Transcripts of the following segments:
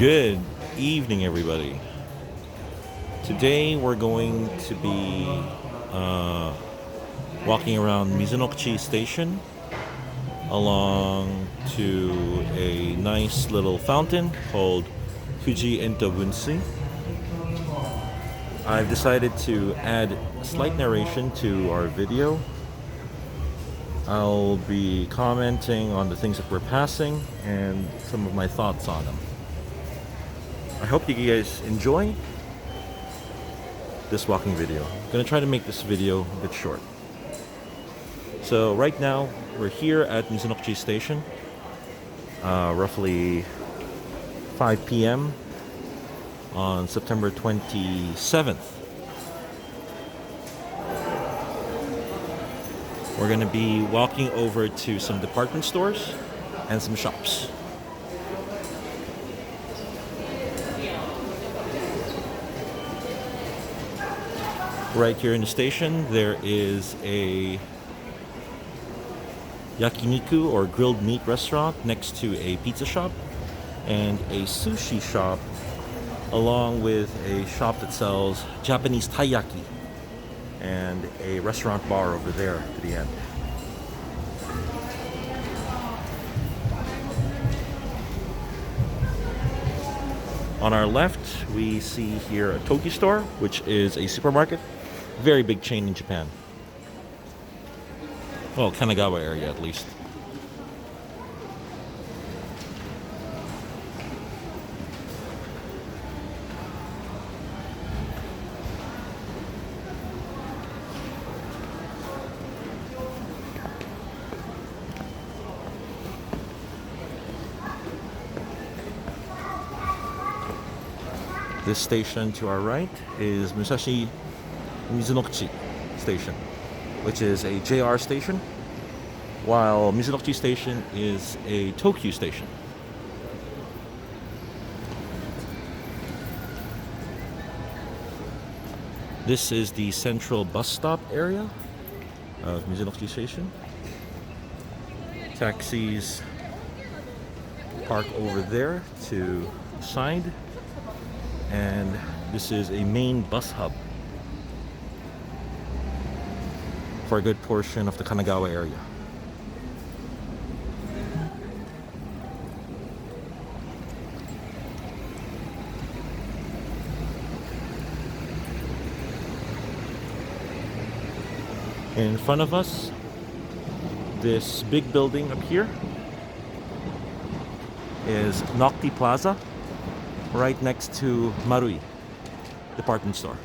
Good evening, everybody. Today we're going to be walking around Mizonokuchi Station along to a nice little fountain called Fuji Ento Bunsui. I've decided to add a slight narration to our video. I'll be commenting on the things that we're passing and some of my thoughts on them. I hope you guys enjoy this walking video. I'm gonna try to make this video a bit short. So right now we're here at Mizonokuchi Station, roughly 5 p.m. on September 27th. We're gonna be walking over to some department stores and some shops. Right here in the station, there is a yakiniku or grilled meat restaurant next to a pizza shop and a sushi shop, along with a shop that sells Japanese taiyaki and a restaurant bar over there to the end. On our left, we see here a Toki store, which is a supermarket. Very big chain in Japan. Well, Kanagawa area at least. This station to our right is Mizonokuchi Station, which is a JR station, while Mizonokuchi Station is a Tokyu station. This is the central bus stop area of Mizonokuchi Station. Taxis park over there to the side, and this is a main bus hub for a good portion of the Kanagawa area. In front of us, this big building up here is Nocti Plaza, right next to Marui department store.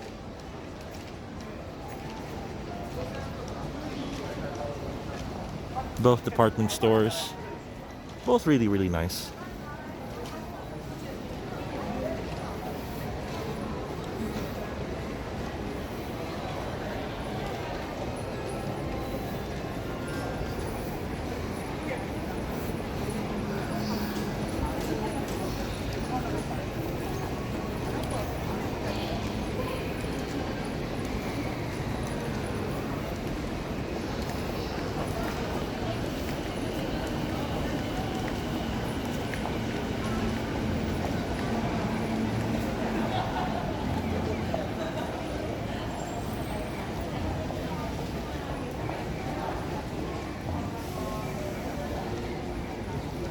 Both department stores, both really nice.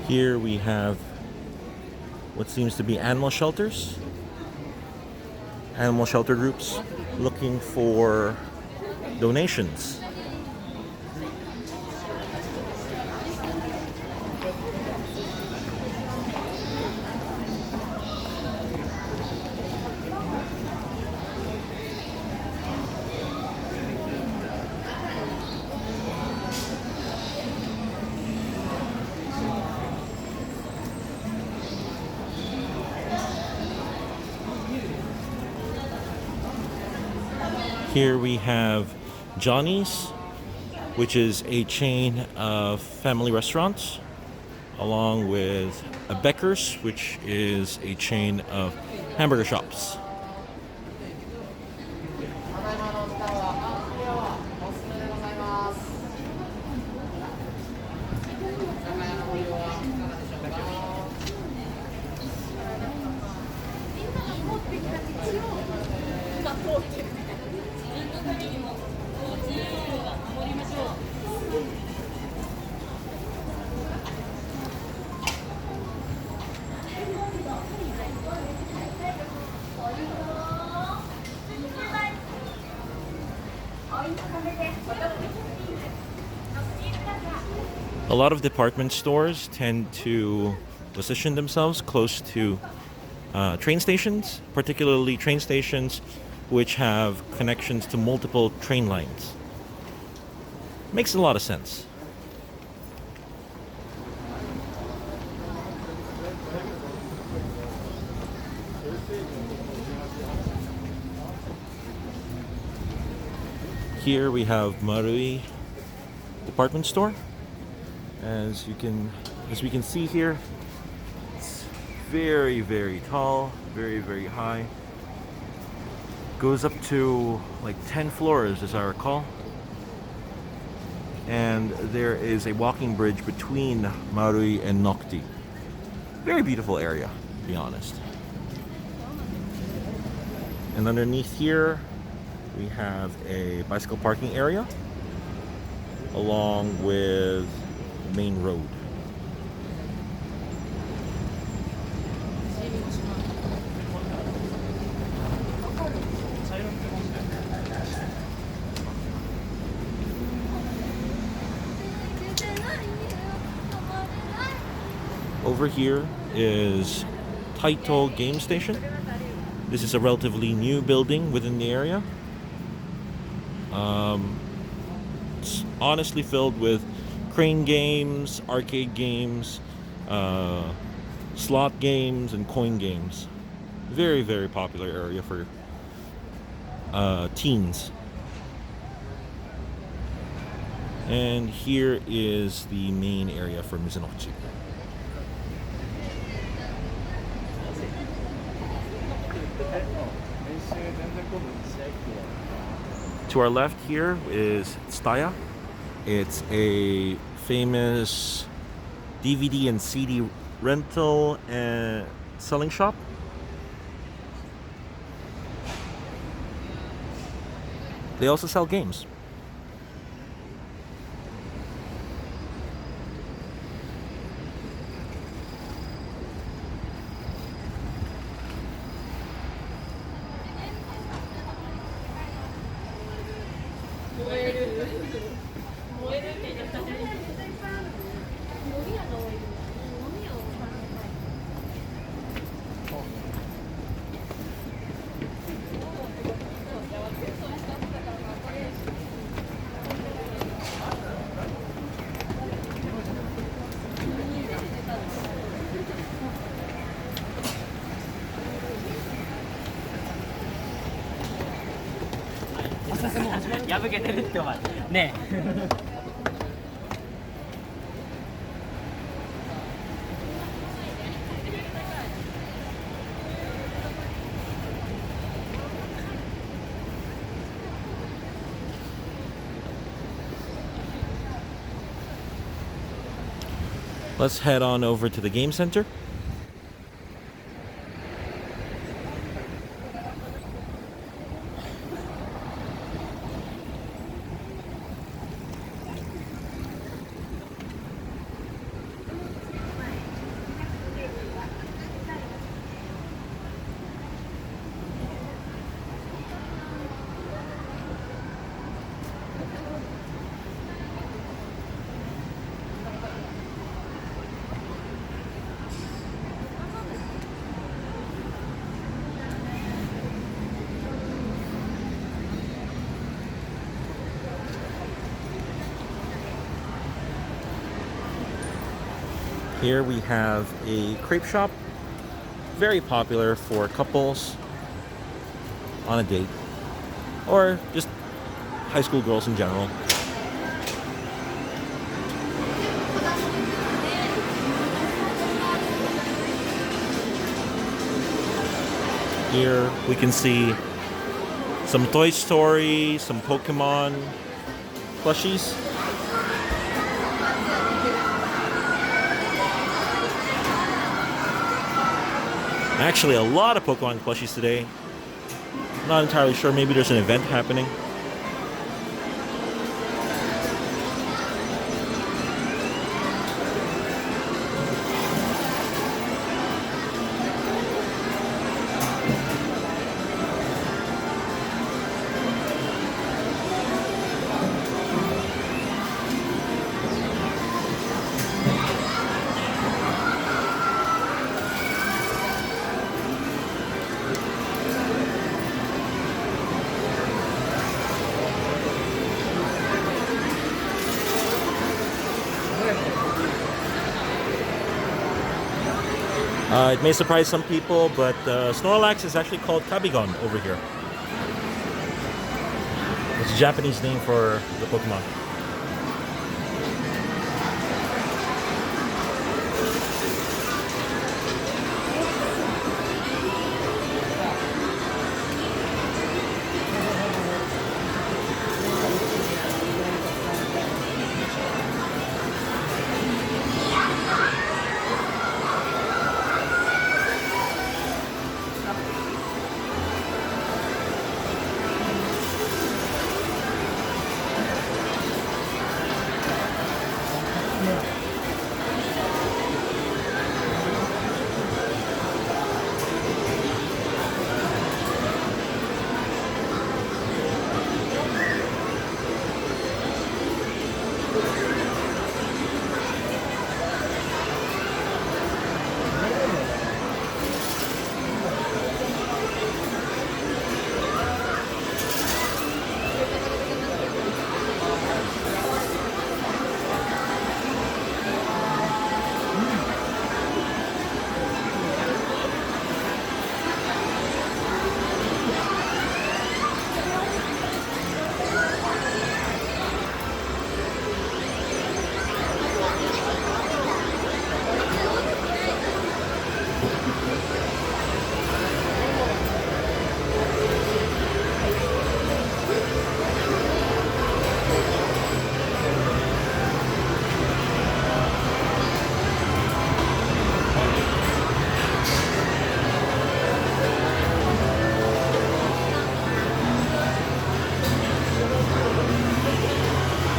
Here we have what seems to be animal shelters. Animal shelter groups looking for donations. Here we have Johnny's, which is a chain of family restaurants, along with a Becker's, which is a chain of hamburger shops. A lot of department stores tend to position themselves close to train stations, particularly train stations which have connections to multiple train lines. Makes a lot of sense. Here we have Marui department store. As we can see here, it's very, very tall, very, very high. Goes up to like 10 floors as I recall. And there is a walking bridge between Marui and Nokti. Very beautiful area, to be honest. And underneath here, we have a bicycle parking area along with the main road. Over here is Taito Game Station. This is a relatively new building within the area. It's honestly filled with crane games, arcade games, slot games, and coin games. Very, very popular area for teens. And here is the main area for Mizonokuchi. To our left here is Tsutaya. It's a famous DVD and CD rental and selling shop. They also sell games. Let's head on over to the game center. Here we have a crepe shop, very popular for couples on a date, or just high school girls in general. Here we can see some Toy Story, some Pokemon plushies. Actually, a lot of Pokemon plushies today. Not entirely sure, maybe there's an event happening. It may surprise some people, but Snorlax is actually called Kabigon over here. It's a Japanese name for the Pokemon.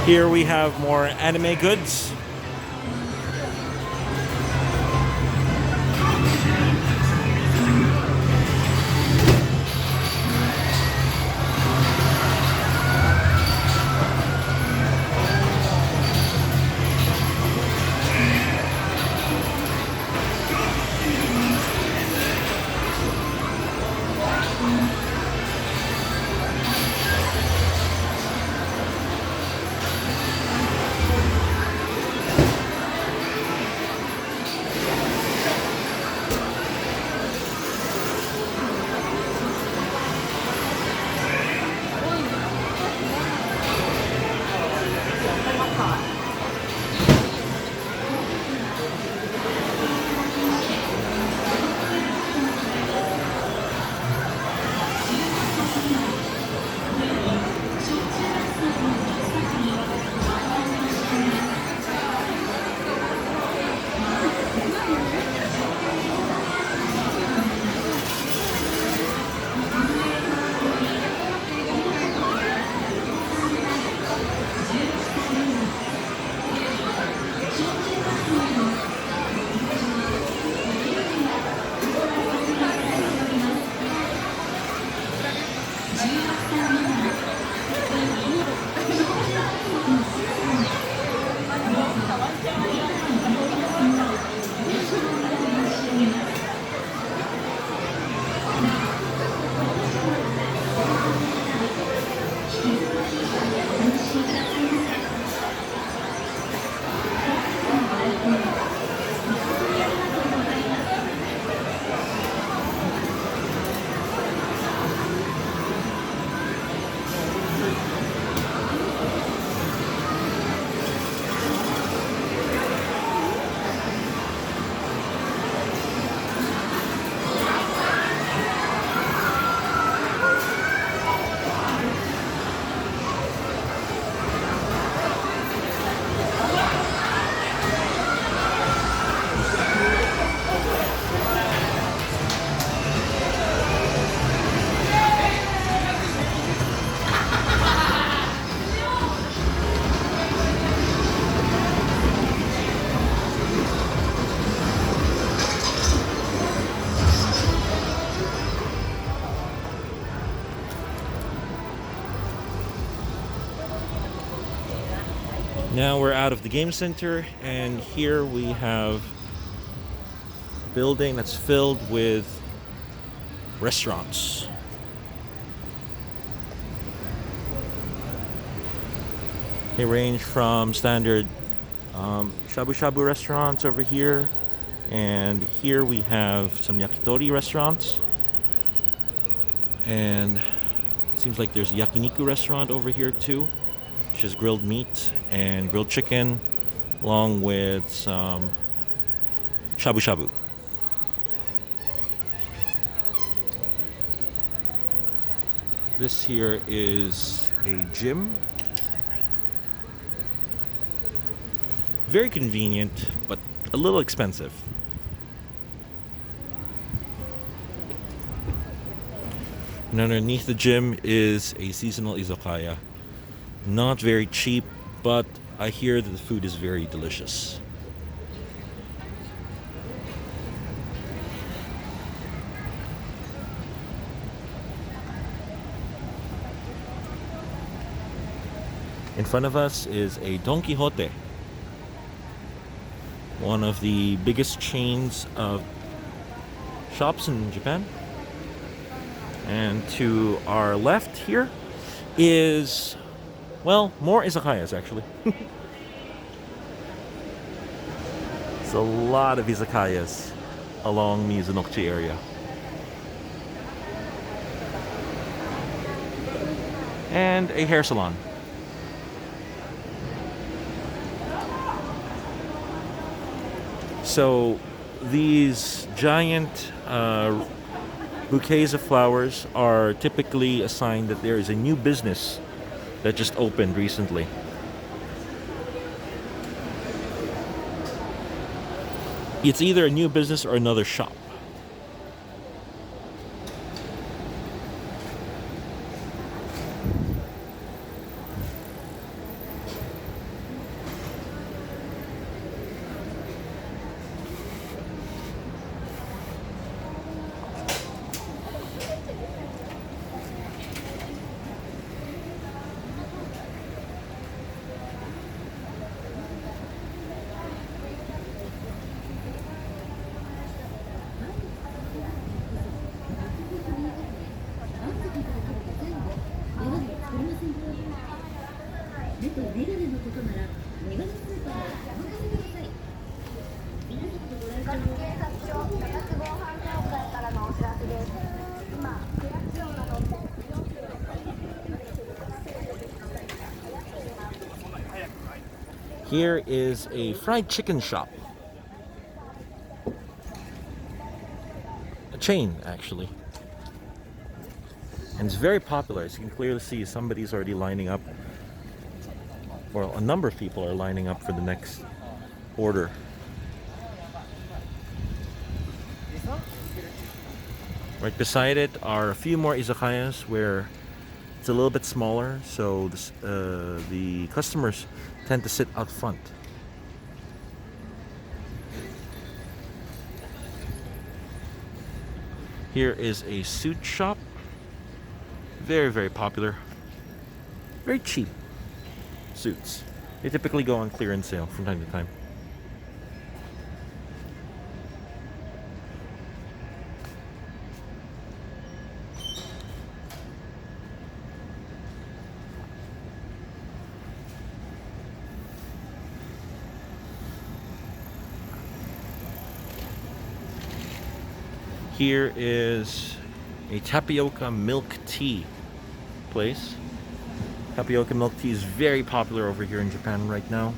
Here we have more anime goods. Now we're out of the game center, and here we have a building that's filled with restaurants. They range from standard shabu shabu restaurants over here And here we have some yakitori restaurants. And it seems like there's a yakiniku restaurant over here too, which is grilled meat and grilled chicken, along with some shabu shabu. This here is a gym. Very convenient, but a little expensive. And underneath the gym is a seasonal izakaya. Not very cheap, but I hear that the food is very delicious. In front of us is a Don Quixote, one of the biggest chains of shops in Japan. And to our left here is, well, more izakayas actually. It's a lot of izakayas along Mizonokuchi area. And a hair salon. So these giant bouquets of flowers are typically a sign that there is a new business that just opened recently. It's either a new business or another shop. Here is a fried chicken shop. A chain, actually. And it's very popular. As you can clearly see, somebody's already lining up. Well, a number of people are lining up for the next order. Right beside it are a few more izakayas where it's a little bit smaller, so the customers tend to sit out front. Here is a suit shop. Very, very popular. Very cheap suits. They typically go on clearance sale from time to time. Here is a tapioca milk tea place. Tapioca milk tea is very popular over here in Japan right now.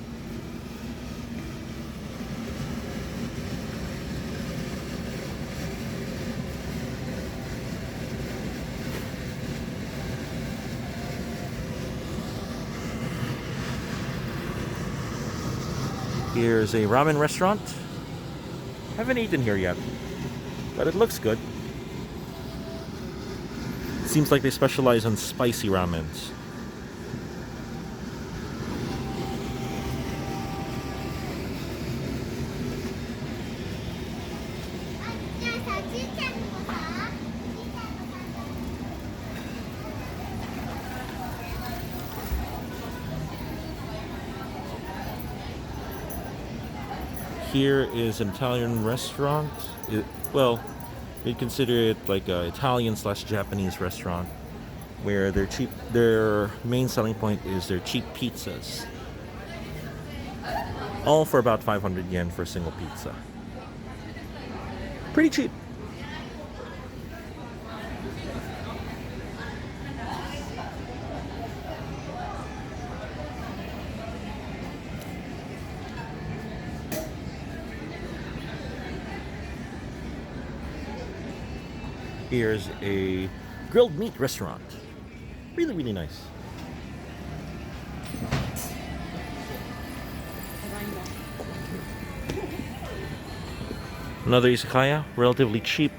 Here's a ramen restaurant. Haven't eaten here yet, but it looks good. Seems like they specialize on spicy ramens. Here is an Italian restaurant. Well, you'd consider it like an Italian/Japanese restaurant, where their main selling point is their cheap pizzas. All for about 500 yen for a single pizza. pretty cheap. Here's a grilled meat restaurant. Really, really nice. Another izakaya, relatively cheap,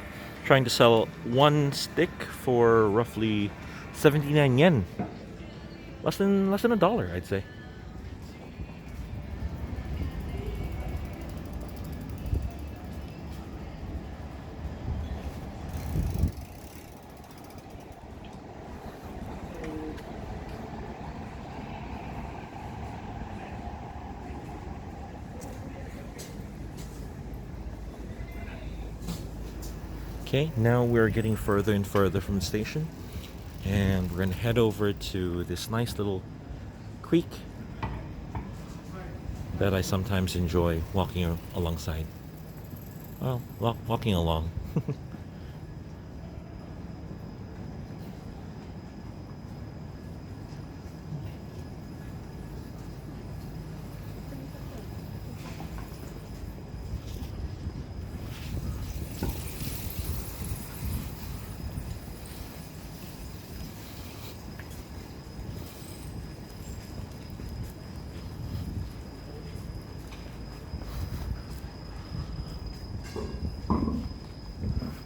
trying to sell one stick for roughly 79 yen. Less than $1, I'd say. Okay, now we're getting further and further from the station, and we're gonna head over to this nice little creek that I sometimes enjoy walking alongside. Well, walking along.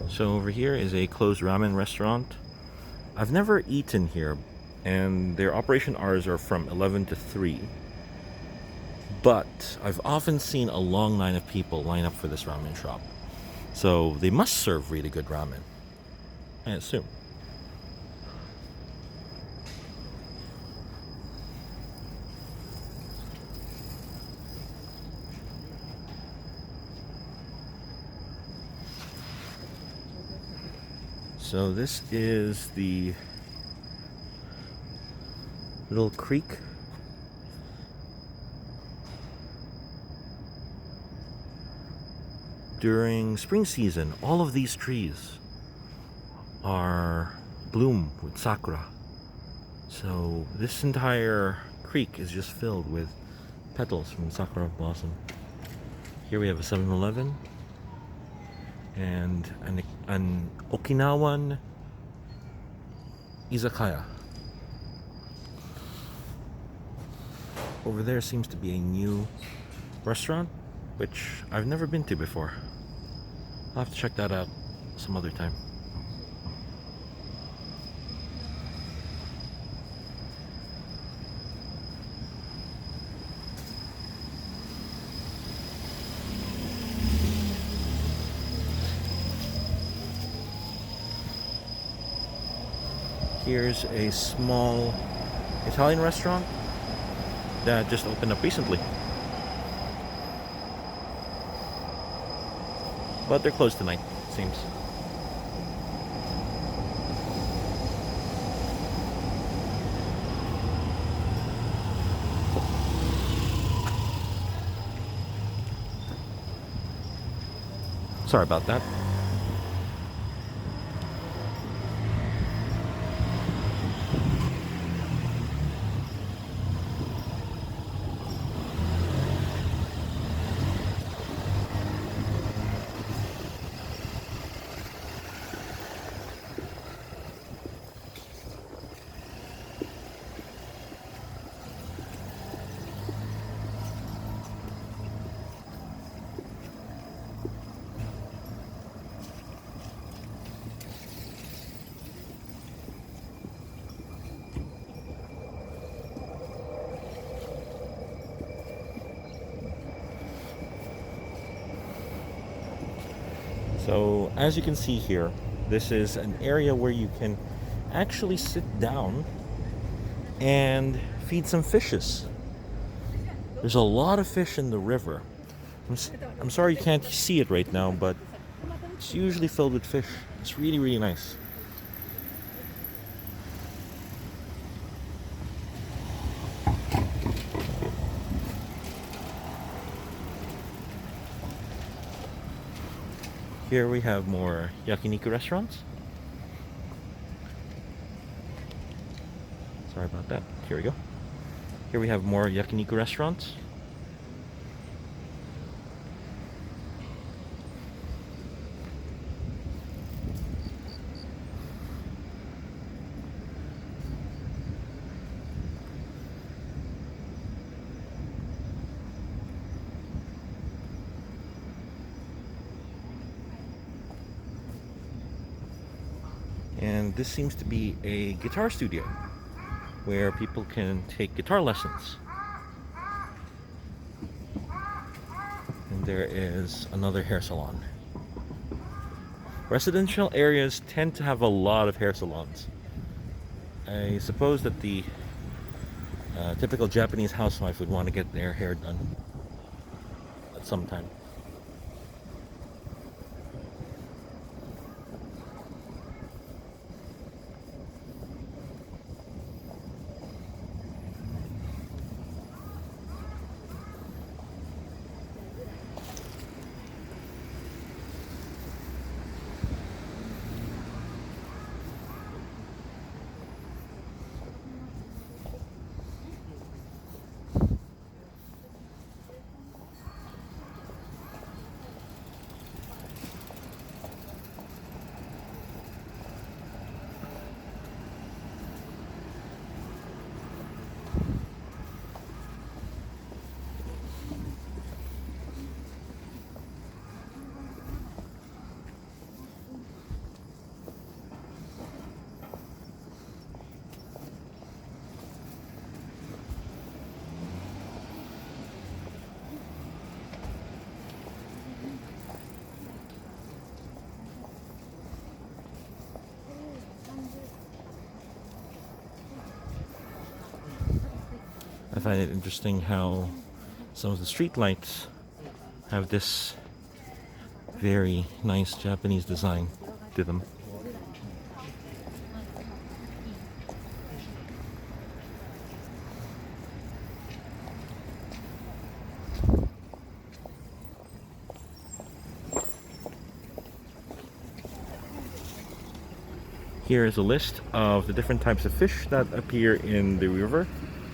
So over here is a closed ramen restaurant. I've never eaten here, and their operation hours are from 11 to 3. But I've often seen a long line of people line up for this ramen shop. So they must serve really good ramen, I assume. So this is the little creek. During spring season, all of these trees are bloom with sakura. So this entire creek is just filled with petals from sakura blossom. Here we have a 7-Eleven and an Okinawan izakaya. Over there seems to be a new restaurant, which I've never been to before. I'll have to check that out some other time. Here's a small Italian restaurant that just opened up recently. But they're closed tonight, seems. Sorry about that. So as you can see here, this is an area where you can actually sit down and feed some fishes. There's a lot of fish in the river. I'm sorry you can't see it right now, but it's usually filled with fish. It's really, really nice. Here we have more yakiniku restaurants. Sorry about that. Here we go. Here we have more yakiniku restaurants. And this seems to be a guitar studio where people can take guitar lessons. And there is another hair salon. Residential areas tend to have a lot of hair salons. I suppose that the typical Japanese housewife would want to get their hair done at some time. I find it interesting how some of the street lights have this very nice Japanese design to them. Here is a list of the different types of fish that appear in the river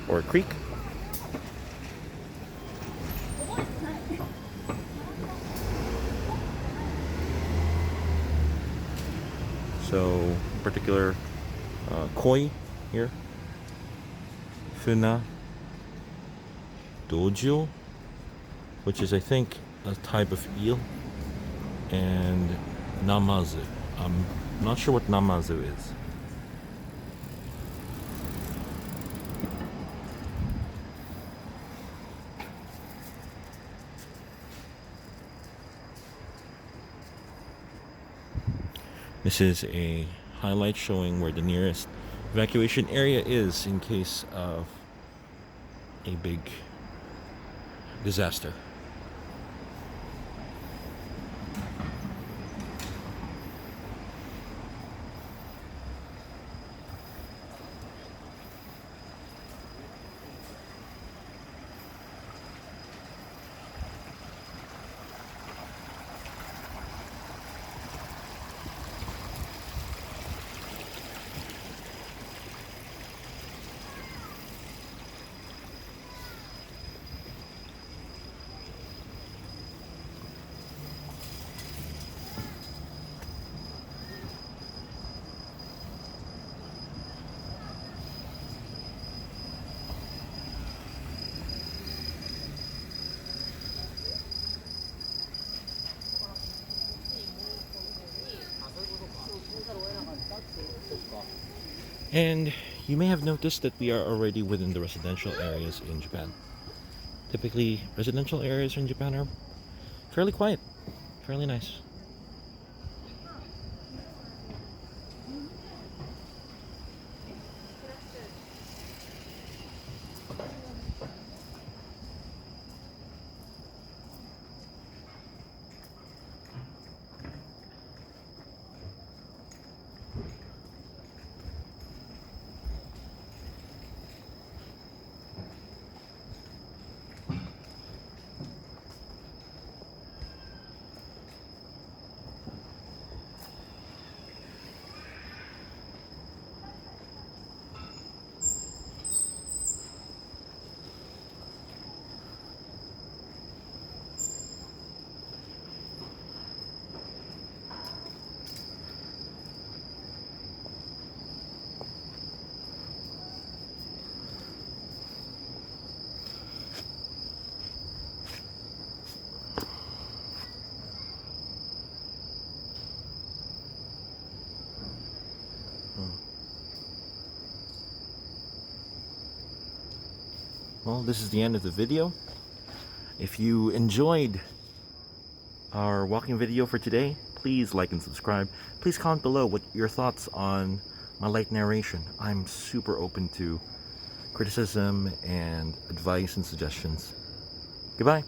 or creek. So, in particular, koi here, funa, dojo, which is I think a type of eel, and namazu. I'm not sure what namazu is. This is a highlight showing where the nearest evacuation area is in case of a big disaster. And you may have noticed that we are already within the residential areas in Japan. Typically, residential areas in Japan are fairly quiet, fairly nice. well, this is the end of the video. If you enjoyed our walking video for today, please like and subscribe. Please comment below what your thoughts on my light narration. I'm super open to criticism and advice and suggestions. Goodbye.